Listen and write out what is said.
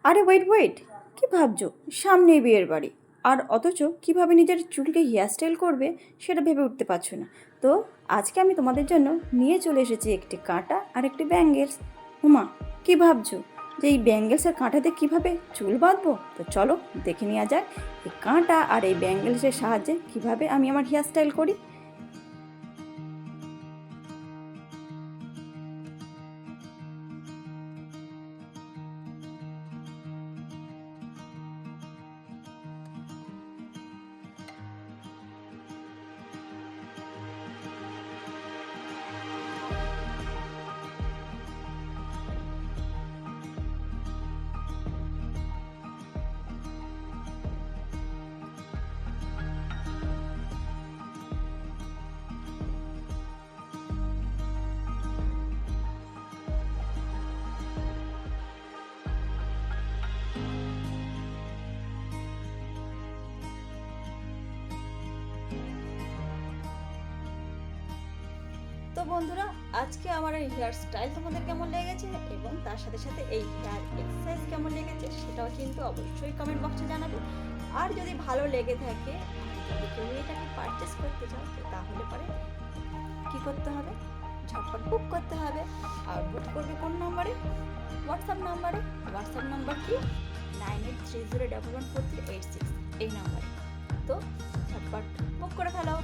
আরে wait wait, কি ভাবছো? সামনেই বিয়ের বাড়ি, আর অথচ কিভাবে নিজের চুলকে হেয়ারস্টাইল করবে সেটা ভেবে উঠতে পারছো না। তো আজকে আমি তোমাদের জন্য নিয়ে চলে এসেছি একটি কাঁটা আর একটি ব্যাঙ্গেলস। হুমা, কি ভাবছো যে এই ব্যাঙ্গেলসের কাঁটাতে কিভাবে চুল বাঁধবো? তো চলো দেখে নেওয়া যাক এই কাঁটা আর এই ব্যাঙ্গেলসের সাহায্যে কিভাবে আমি আমার হেয়ারস্টাইল করি। তো বন্ধুরা, আজকে আমার এই হেয়ার স্টাইল তোমাদের কেমন লেগেছে এবং তার সাথে সাথে এই হেয়ার এক্সারসাইজ কেমন লেগেছে সেটাও কিন্তু অবশ্যই কমেন্ট বক্সে জানাবে। আর যদি ভালো লেগে থাকে, যদি কেউ এটাকে পারচেস করতে চাও, তো তাহলে পরে কী করতে হবে? ঝটপট বুক করতে হবে। আর বুক করবে কোন নাম্বারে? হোয়াটসঅ্যাপ নাম্বারে। হোয়াটসঅ্যাপ নাম্বার কি? 9830114386, এই নাম্বারে। তো ঝটপট বুক করে ফেলো।